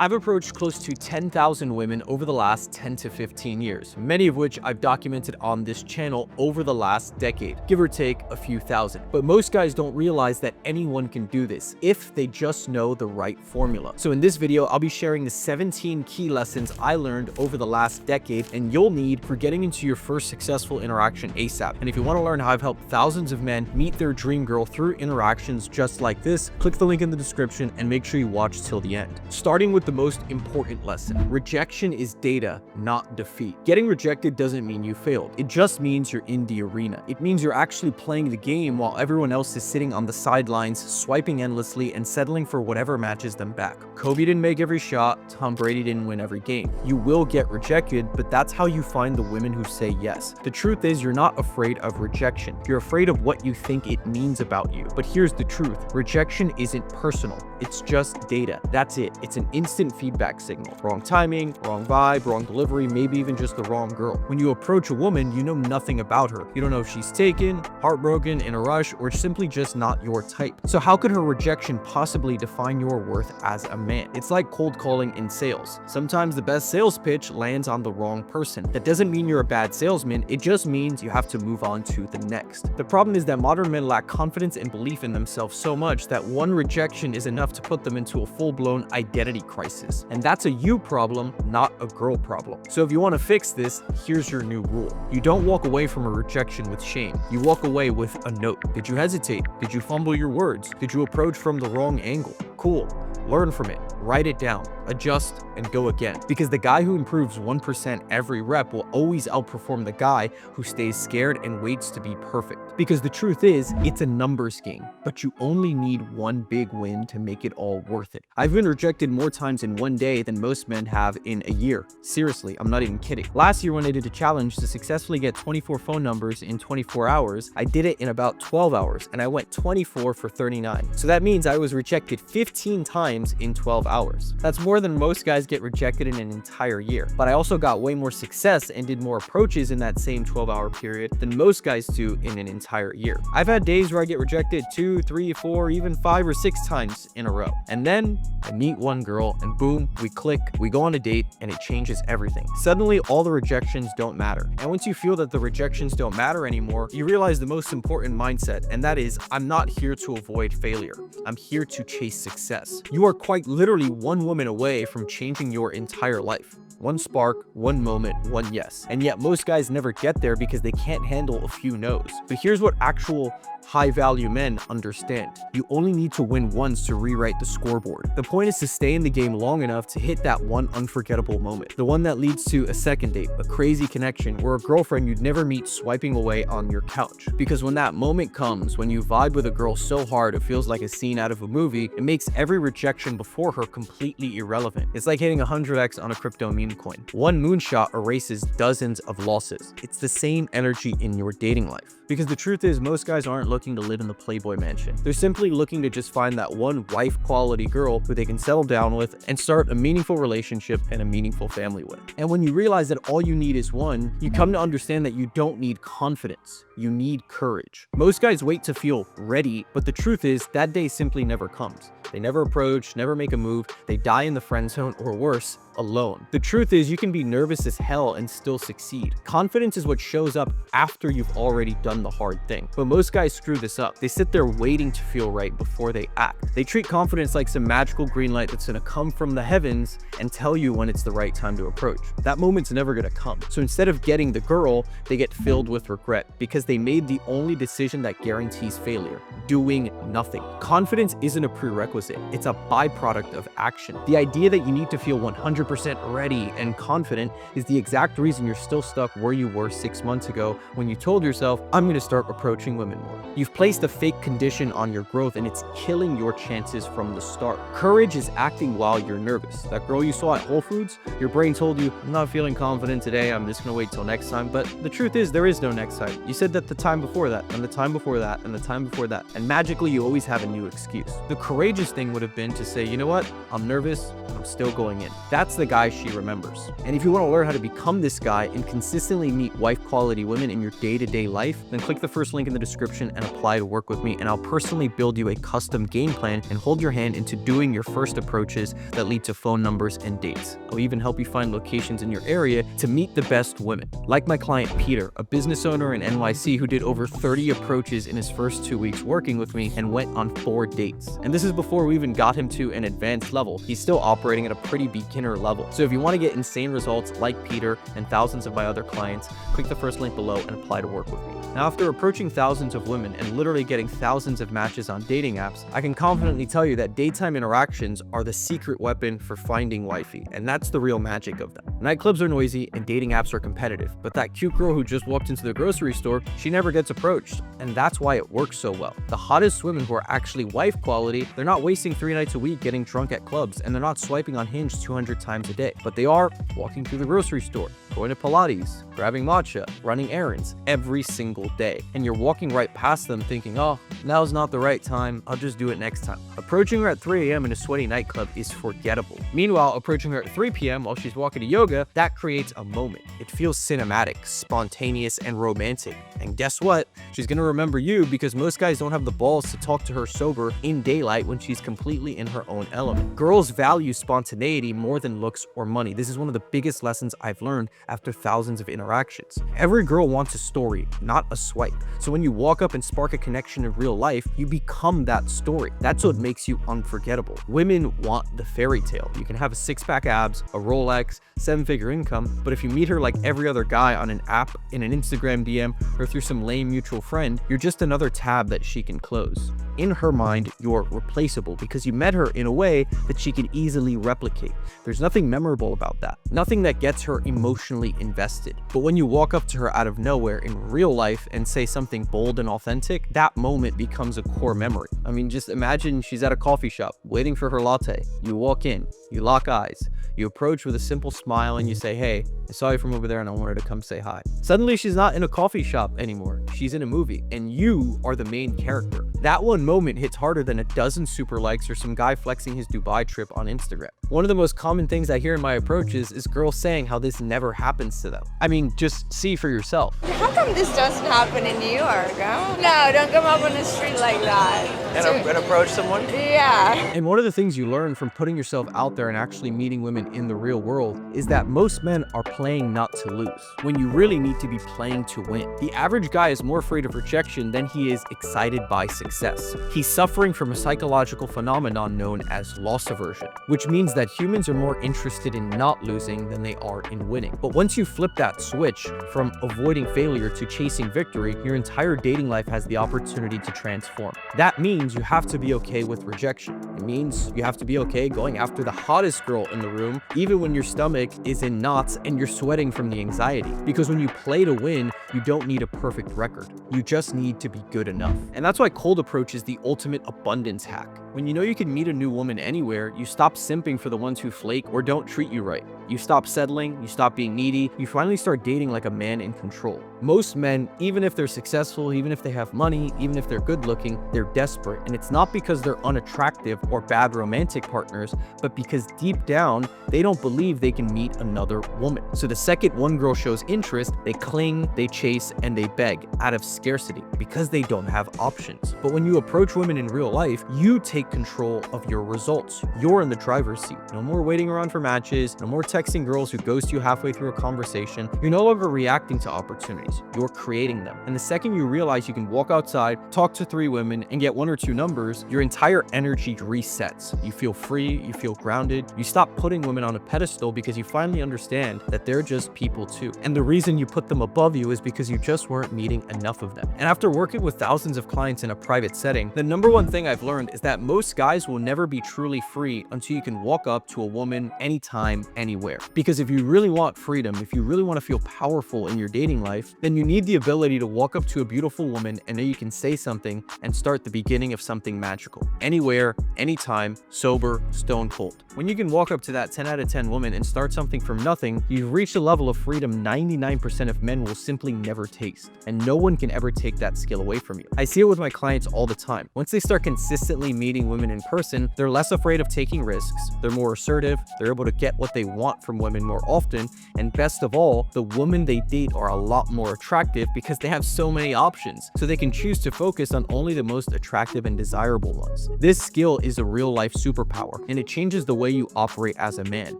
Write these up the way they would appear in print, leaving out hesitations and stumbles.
I've approached close to 10,000 women over the last 10 to 15 years, many of which I've documented on this channel over the last decade, give or take a few thousand. But most guys don't realize that anyone can do this if they just know the right formula. So in this video, I'll be sharing the 17 key lessons I learned over the last decade and you'll need for getting into your first successful interaction ASAP. And if you want to learn how I've helped thousands of men meet their dream girl through interactions just like this, click the link in the description and make sure you watch till the end. Starting with the most important lesson. Rejection is data, not defeat. Getting rejected doesn't mean you failed. It just means you're in the arena. It means you're actually playing the game while everyone else is sitting on the sidelines, swiping endlessly and settling for whatever matches them back. Kobe didn't make every shot, Tom Brady didn't win every game. You will get rejected, but that's how you find the women who say yes. The truth is, you're not afraid of rejection. You're afraid of what you think it means about you. But here's the truth. Rejection isn't personal. It's just data. That's it. It's an instant feedback signal. Wrong timing, wrong vibe, wrong delivery, maybe even just the wrong girl. When you approach a woman, you know nothing about her. You don't know if she's taken, heartbroken, in a rush, or simply just not your type. So how could her rejection possibly define your worth as a man? It's like cold calling in sales. Sometimes the best sales pitch lands on the wrong person. That doesn't mean you're a bad salesman, it just means you have to move on to the next. The problem is that modern men lack confidence and belief in themselves so much that one rejection is enough to put them into a full-blown identity crisis. And that's a you problem, not a girl problem. So if you want to fix this, here's your new rule. You don't walk away from a rejection with shame. You walk away with a note. Did you hesitate? Did you fumble your words? Did you approach from the wrong angle? Cool. Learn from it, write it down, adjust, and go again. Because the guy who improves 1% every rep will always outperform the guy who stays scared and waits to be perfect. Because the truth is, it's a numbers game, but you only need one big win to make it all worth it. I've been rejected more times in one day than most men have in a year. Seriously, I'm not even kidding. Last year when I did a challenge to successfully get 24 phone numbers in 24 hours, I did it in about 12 hours and I went 24 for 39. So that means I was rejected 15 times in 12 hours. That's more than most guys get rejected in an entire year. But I also got way more success and did more approaches in that same 12-hour period than most guys do in an entire year. I've had days where I get rejected 2, 3, 4, even 5 or 6 times in a row. And then I meet one girl and boom, we click, we go on a date, and it changes everything. Suddenly, all the rejections don't matter. And once you feel that the rejections don't matter anymore, you realize the most important mindset, and that is, I'm not here to avoid failure. I'm here to chase success. You are quite literally one woman away from changing your entire life. One spark, one moment, one yes. And yet most guys never get there because they can't handle a few no's. But here's what actual high-value men understand. You only need to win once to rewrite the scoreboard. The point is to stay in the game long enough to hit that one unforgettable moment. The one that leads to a second date, a crazy connection, or a girlfriend you'd never meet swiping away on your couch. Because when that moment comes, when you vibe with a girl so hard it feels like a scene out of a movie, it makes every rejection before her completely irrelevant. It's like hitting 100x on a crypto meme coin. One moonshot erases dozens of losses. It's the same energy in your dating life. Because the truth is, most guys aren't looking to live in the Playboy mansion. They're simply looking to just find that one wife quality girl who they can settle down with and start a meaningful relationship and a meaningful family with. And when you realize that all you need is one, you come to understand that you don't need confidence. You need courage. Most guys wait to feel ready, but the truth is that day simply never comes. They never approach, never make a move, they die in the friend zone, or worse, alone. The truth is, you can be nervous as hell and still succeed. Confidence is what shows up after you've already done the hard thing. But most guys screw this up. They sit there waiting to feel right before they act. They treat confidence like some magical green light that's gonna come from the heavens and tell you when it's the right time to approach. That moment's never gonna come. So instead of getting the girl, they get filled with regret because they made the only decision that guarantees failure: doing nothing. Confidence isn't a prerequisite, it's a byproduct of action. The idea that you need to feel 100% ready and confident is the exact reason you're still stuck where you were 6 months ago when you told yourself, I'm going to start approaching women more. You've placed a fake condition on your growth and it's killing your chances from the start. Courage is acting while you're nervous. That girl you saw at Whole Foods, your brain told you, I'm not feeling confident today, I'm just going to wait till next time. But the truth is, there is no next time. You said that the time before that, and the time before that, and the time before that, and magically you always have a new excuse. The courageous thing would have been to say, you know what, I'm nervous, I'm still going in. That's that's the guy she remembers. And if you want to learn how to become this guy and consistently meet wife-quality women in your day-to-day life, then click the first link in the description and apply to work with me, and I'll personally build you a custom game plan and hold your hand into doing your first approaches that lead to phone numbers and dates. I'll even help you find locations in your area to meet the best women. Like my client Peter, a business owner in NYC who did over 30 approaches in his first 2 weeks working with me and went on 4 dates. And this is before we even got him to an advanced level. He's still operating at a pretty beginner level. So if you want to get insane results like Peter and thousands of my other clients, click the first link below and apply to work with me. Now, after approaching thousands of women and literally getting thousands of matches on dating apps, I can confidently tell you that daytime interactions are the secret weapon for finding wifey, and that's the real magic of them. Nightclubs are noisy and dating apps are competitive, but that cute girl who just walked into the grocery store, she never gets approached, and that's why it works so well. The hottest women who are actually wife quality, they're not wasting 3 nights a week getting drunk at clubs, and they're not swiping on Hinge 200 times a day, but they are walking through the grocery store, going to Pilates, grabbing matcha, running errands every single day. And you're walking right past them thinking, oh, now's not the right time, I'll just do it next time. Approaching her at 3 a.m. in a sweaty nightclub is forgettable. Meanwhile, approaching her at 3 p.m. while she's walking to yoga, that creates a moment. It feels cinematic, spontaneous, and romantic. And guess what? She's gonna remember you because most guys don't have the balls to talk to her sober in daylight when she's completely in her own element. Girls value spontaneity more than looks or money. This is one of the biggest lessons I've learned after thousands of interactions. Every girl wants a story, not a swipe. So when you walk up and spark a connection in real life, you become that story. That's what makes you unforgettable. Women want the fairy tale. You can have a 6-pack abs, a Rolex, 7-figure income, but if you meet her like every other guy on an app, in an Instagram DM, or through some lame mutual friend, you're just another tab that she can close. In her mind, you're replaceable because you met her in a way that she can easily replicate. There's nothing memorable about that. Nothing that gets her emotionally invested. But when you walk up to her out of nowhere in real life and say something bold and authentic, that moment becomes a core memory. I mean, just imagine she's at a coffee shop waiting for her latte. You walk in, you lock eyes, you approach with a simple smile and you say, hey, I saw you from over there and I wanted to come say hi. Suddenly she's not in a coffee shop anymore. She's in a movie and you are the main character. That one moment hits harder than a dozen super likes or some guy flexing his Dubai trip on Instagram. One of the most common things I hear in my approaches is girls saying how this never happens to them. I mean, just see for yourself. How come this doesn't happen in New York? Huh? No, don't come up on the street like that. And approach someone? Yeah. And one of the things you learn from putting yourself out there and actually meeting women in the real world is that most men are playing not to lose, when you really need to be playing to win. The average guy is more afraid of rejection than he is excited by success. He's suffering from a psychological phenomenon known as loss aversion, which means that humans are more interested in not losing than they are in winning. But once you flip that switch from avoiding failure to chasing victory, your entire dating life has the opportunity to transform. That means you have to be okay with rejection. It means you have to be okay going after the hottest girl in the room, even when your stomach is in knots and you're sweating from the anxiety. Because when you play to win, you don't need a perfect record. You just need to be good enough. And that's why cold approach is the ultimate abundance hack. When you know you can meet a new woman anywhere, you stop simping for the ones who flake or don't treat you right. You stop settling, you stop being needy, you finally start dating like a man in control. Most men, even if they're successful, even if they have money, even if they're good looking, they're desperate. And it's not because they're unattractive or bad romantic partners, but because deep down, they don't believe they can meet another woman. So the second one girl shows interest, they cling, they chase, and they beg out of scarcity because they don't have options. But when you approach women in real life, you take control of your results. You're in the driver's seat. No more waiting around for matches, no more texting girls who ghost you halfway through a conversation. You're no longer reacting to opportunities. You're creating them. And the second you realize you can walk outside, talk to 3 women, and get 1 or 2 numbers, your entire energy resets. You feel free, you feel grounded. You stop putting women on a pedestal because you finally understand that they're just people too. And the reason you put them above you is because you just weren't meeting enough of them. And after working with thousands of clients in a private setting, the number one thing I've learned is that most guys will never be truly free until you can walk up to a woman anytime, anywhere. Because if you really want freedom, if you really want to feel powerful in your dating life, then you need the ability to walk up to a beautiful woman and know you can say something and start the beginning of something magical. Anywhere, anytime, sober, stone cold. When you can walk up to that 10 out of 10 woman and start something from nothing, you've reached a level of freedom 99% of men will simply never taste. And no one can ever take that skill away from you. I see it with my clients all the time. Once they start consistently meeting meeting women in person, they're less afraid of taking risks, they're more assertive, they're able to get what they want from women more often, and best of all, the women they date are a lot more attractive because they have so many options, so they can choose to focus on only the most attractive and desirable ones. This skill is a real-life superpower, and it changes the way you operate as a man,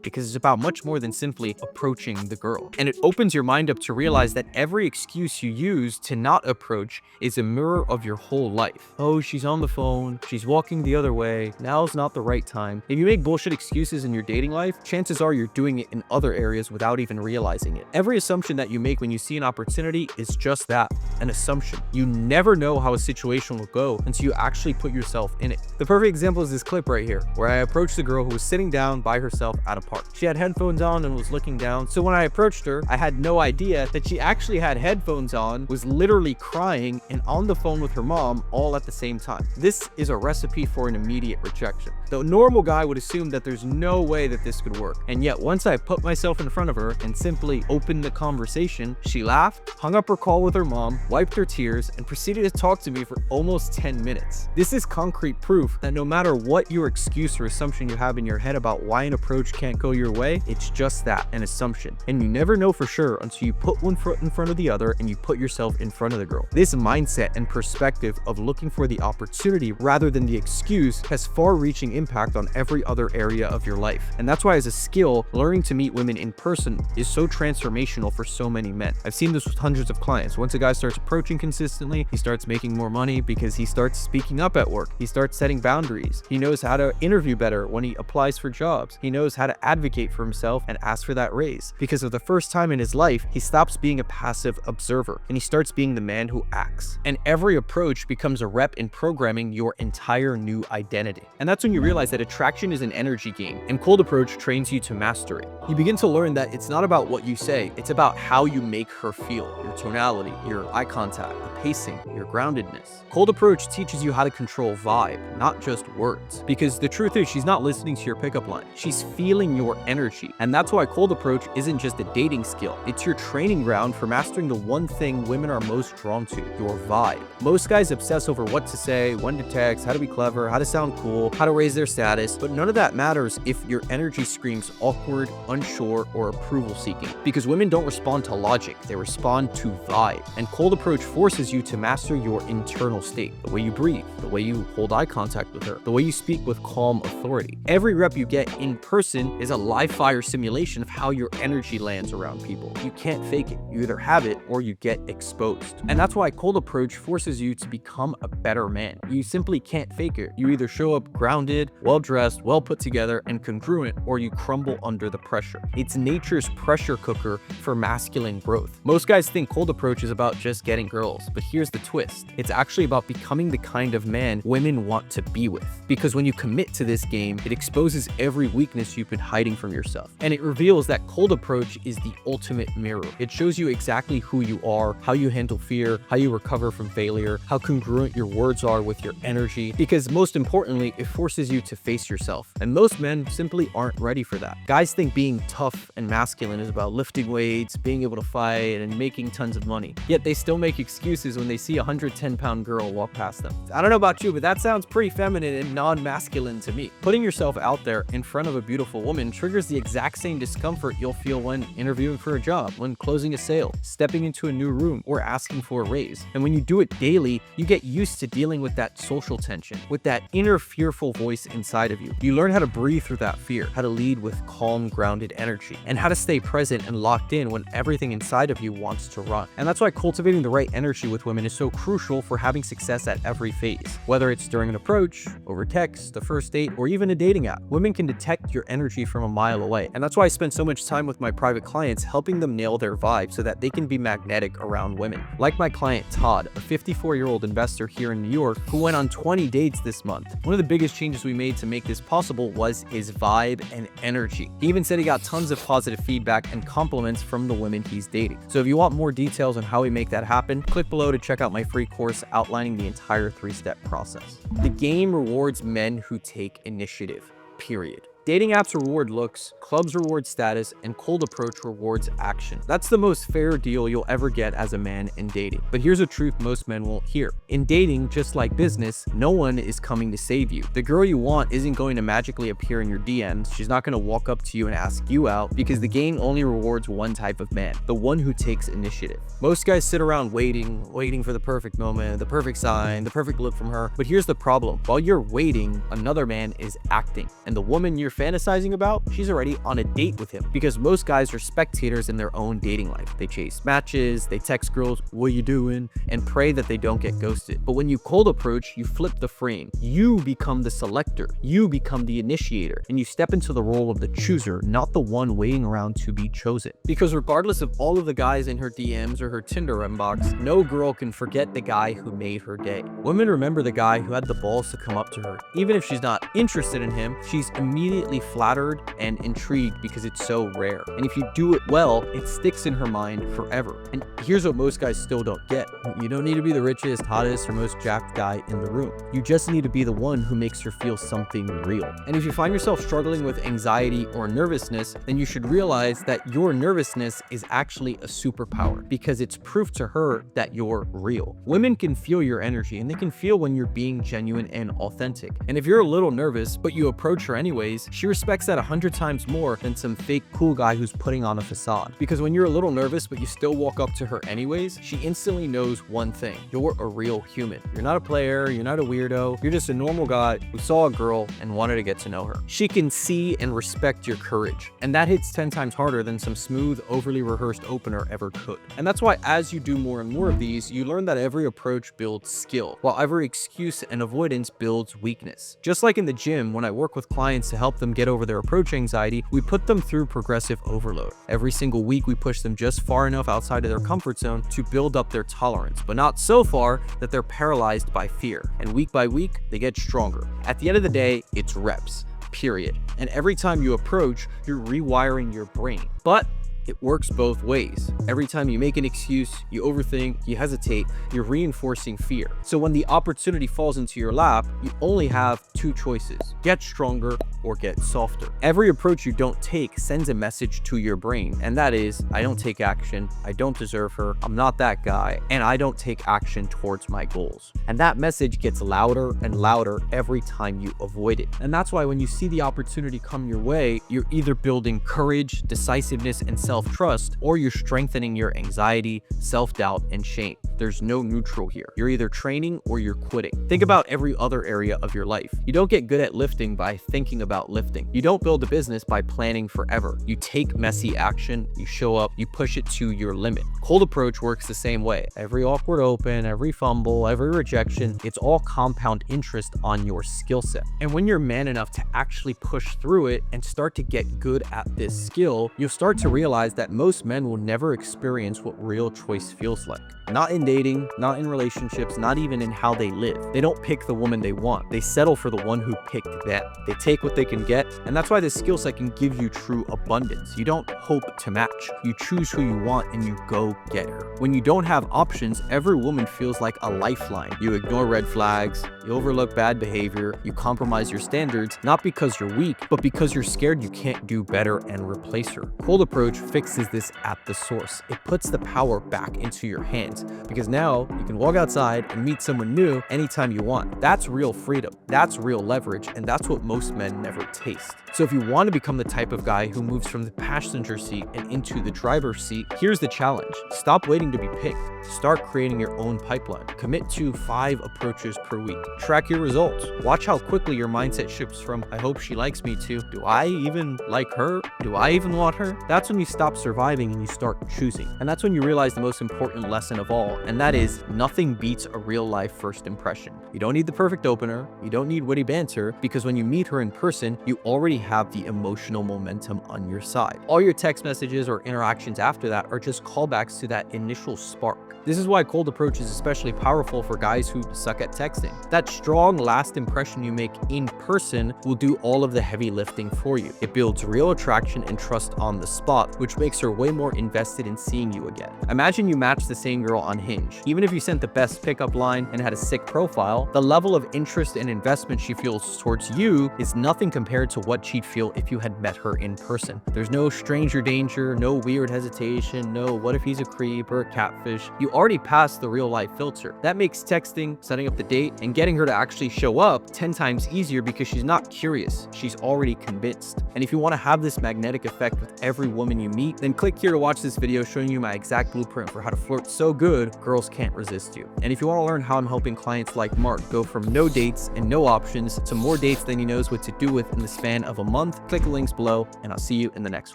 because it's about much more than simply approaching the girl. And it opens your mind up to realize that every excuse you use to not approach is a mirror of your whole life. Oh, she's on the phone, she's walking the other way, now's not the right time. If you make bullshit excuses in your dating life, chances are you're doing it in other areas without even realizing it. Every assumption that you make when you see an opportunity is just that, an assumption. You never know how a situation will go until you actually put yourself in it. The perfect example is this clip right here, where I approached a girl who was sitting down by herself at a park. She had headphones on and was looking down, so when I approached her, I had no idea that she actually had headphones on, was literally crying, and on the phone with her mom all at the same time. This is a recipe for an immediate rejection. The normal guy would assume that there's no way that this could work, and yet once I put myself in front of her and simply opened the conversation, she laughed, hung up her call with her mom, wiped her tears, and proceeded to talk to me for almost 10 minutes. This is concrete proof that no matter what your excuse or assumption you have in your head about why an approach can't go your way, it's just that, an assumption. And you never know for sure until you put one foot in front of the other and you put yourself in front of the girl. This mindset and perspective of looking for the opportunity rather than the excuse has far-reaching impact on every other area of your life. And that's why as a skill, learning to meet women in person is so transformational for so many men. I've seen this with hundreds of clients. Once a guy starts approaching consistently, he starts making more money because he starts speaking up at work. He starts setting boundaries. He knows how to interview better when he applies for jobs. He knows how to advocate for himself and ask for that raise. Because of the first time in his life, he stops being a passive observer and he starts being the man who acts. And every approach becomes a rep in programming your entire new identity. And that's when you realize that attraction is an energy game, and cold approach trains you to master it. You begin to learn that it's not about what you say, it's about how you make her feel, your tonality, your eye contact, the pacing, your groundedness. Cold approach teaches you how to control vibe, not just words. Because the truth is, she's not listening to your pickup line. She's feeling your energy. And that's why cold approach isn't just a dating skill. It's your training ground for mastering the one thing women are most drawn to, your vibe. Most guys obsess over what to say, when to text, how to be clever, how to sound cool, how to raise their status, but none of that matters if your energy screams awkward, unsure, or approval seeking. Because women don't respond to logic, they respond to vibe. And cold approach forces you to master your internal state, the way you breathe, the way you hold eye contact with her, the way you speak with calm authority. Every rep you get in person is a live fire simulation of how your energy lands around people. You can't fake it. You either have it or you get exposed. And that's why cold approach forces you to become a better man. You simply can't fake it. You either show up grounded, well-dressed, well put together, and congruent, or you crumble under the pressure. It's nature's pressure cooker for masculine growth. Most guys think cold approach is about just getting girls, but here's the twist. It's actually about becoming the kind of man women want to be with. Because when you commit to this game, it exposes every weakness you've been hiding from yourself. And it reveals that cold approach is the ultimate mirror. It shows you exactly who you are, how you handle fear, how you recover from failure, how congruent your words are with your energy. Because most importantly, it forces you to face yourself. And most men simply aren't ready for that. Guys think being tough and masculine is about lifting weights, being able to fight, and making tons of money. Yet they still make excuses when they see a 110-pound girl walk past them. I don't know about you, but that sounds pretty feminine and non-masculine to me. Putting yourself out there in front of a beautiful woman triggers the exact same discomfort you'll feel when interviewing for a job, when closing a sale, stepping into a new room, or asking for a raise. And when you do it daily, you get used to dealing with that social tension, with that inner fearful voice inside of you. You learn how to breathe through that fear, how to lead with calm, grounded energy, and how to stay present and locked in when everything inside of you wants to run. And that's why cultivating the right energy with women is so crucial for having success at every phase. Whether it's during an approach, over text, the first date, or even a dating app, women can detect your energy from a mile away. And that's why I spend so much time with my private clients helping them nail their vibe so that they can be magnetic around women. Like my client Todd, a 54-year-old investor here in New York who went on 20 dates this month. One of the biggest changes we made to make this possible was his vibe and energy. He even said he got tons of positive feedback and compliments from the women he's dating. So if you want more details on how we make that happen, click below to check out my free course outlining the entire 3-step process. The game rewards men who take initiative, period. Dating apps reward looks, clubs reward status, and cold approach rewards action. That's the most fair deal you'll ever get as a man in dating. But here's a truth most men won't hear. In dating, just like business, no one is coming to save you. The girl you want isn't going to magically appear in your DMs. She's not going to walk up to you and ask you out, because the game only rewards one type of man, the one who takes initiative. Most guys sit around waiting for the perfect moment, the perfect sign, the perfect look from her. But here's the problem. While you're waiting, another man is acting. And the woman you're fantasizing about, she's already on a date with him. Because most guys are spectators in their own dating life. They chase matches, they text girls, "What you doing?" and pray that they don't get ghosted. But when you cold approach, you flip the frame. You become the selector. You become the initiator. And you step into the role of the chooser, not the one waiting around to be chosen. Because regardless of all of the guys in her DMs or her Tinder inbox, no girl can forget the guy who made her day. Women remember the guy who had the balls to come up to her. Even if she's not interested in him, she's immediately flattered and intrigued because it's so rare. And if you do it well, it sticks in her mind forever. And here's what most guys still don't get. You don't need to be the richest, hottest, or most jacked guy in the room. You just need to be the one who makes her feel something real. And if you find yourself struggling with anxiety or nervousness, then you should realize that your nervousness is actually a superpower, because it's proof to her that you're real. Women can feel your energy, and they can feel when you're being genuine and authentic. And if you're a little nervous, but you approach her anyways, she respects that 100 times more than some fake cool guy who's putting on a facade. Because when you're a little nervous, but you still walk up to her anyways, she instantly knows one thing: you're a real human. You're not a player, you're not a weirdo, you're just a normal guy who saw a girl and wanted to get to know her. She can see and respect your courage, and that hits 10 times harder than some smooth, overly rehearsed opener ever could. And that's why as you do more and more of these, you learn that every approach builds skill, while every excuse and avoidance builds weakness. Just like in the gym, when I work with clients to help them get over their approach anxiety, we put them through progressive overload. Every single week, we push them just far enough outside of their comfort zone to build up their tolerance, but not so far that they're paralyzed by fear. And week by week, they get stronger. At the end of the day, it's reps, period. And every time you approach, you're rewiring your brain. But it works both ways. Every time you make an excuse, you overthink, you hesitate, you're reinforcing fear. So when the opportunity falls into your lap, you only have two choices: get stronger or get softer. Every approach you don't take sends a message to your brain, and that is, I don't take action, I don't deserve her, I'm not that guy, and I don't take action towards my goals. And that message gets louder and louder every time you avoid it. And that's why when you see the opportunity come your way, you're either building courage, decisiveness, and self-trust, or you're strengthening your anxiety, self-doubt, and shame. There's no neutral here. You're either training or you're quitting. Think about every other area of your life. You don't get good at lifting by thinking about lifting. You don't build a business by planning forever. You take messy action, you show up, you push it to your limit. Cold approach works the same way. Every awkward open, every fumble, every rejection, it's all compound interest on your skill set. And when you're man enough to actually push through it and start to get good at this skill, you'll start to realize that most men will never experience what real choice feels like. Not in dating, not in relationships, not even in how they live. They don't pick the woman they want. They settle for the one who picked them. They take what they can get, and that's why this skill set can give you true abundance. You don't hope to match. You choose who you want and you go get her. When you don't have options, every woman feels like a lifeline. You ignore red flags, you overlook bad behavior, you compromise your standards, not because you're weak, but because you're scared you can't do better and replace her. Cold approach fixes this at the source. It puts the power back into your hands, because now you can walk outside and meet someone new anytime you want. That's real freedom. That's real leverage, and that's what most men never taste. So if you want to become the type of guy who moves from the passenger seat and into the driver's seat, here's the challenge. Stop waiting to be picked. Start creating your own pipeline. Commit to 5 approaches per week. Track your results. Watch how quickly your mindset shifts from, I hope she likes me, to, do I even like her? Do I even want her? That's when you stop surviving and you start choosing. And that's when you realize the most important lesson of all, and that is, nothing beats a real life first impression. You don't need the perfect opener. You don't need witty banter, because when you meet her in person, you already have the emotional momentum on your side. All your text messages or interactions after that are just callbacks to that initial spark. This is why cold approach is especially powerful for guys who suck at texting. That strong last impression you make in person will do all of the heavy lifting for you. It builds real attraction and trust on the spot, which makes her way more invested in seeing you again. Imagine you match the same girl on Hinge. Even if you sent the best pickup line and had a sick profile, profile, the level of interest and investment she feels towards you is nothing compared to what she'd feel if you had met her in person. There's no stranger danger, no weird hesitation, no what if he's a creep or a catfish. You already passed the real life filter. That makes texting, setting up the date, and getting her to actually show up 10 times easier because she's not curious, she's already convinced. And if you want to have this magnetic effect with every woman you meet, then click here to watch this video showing you my exact blueprint for how to flirt so good girls can't resist you. And if you want to learn how I'm helping clients like Mark go from no dates and no options to more dates than he knows what to do with in the span of a month, click the links below, and I'll see you in the next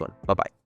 one. Bye bye.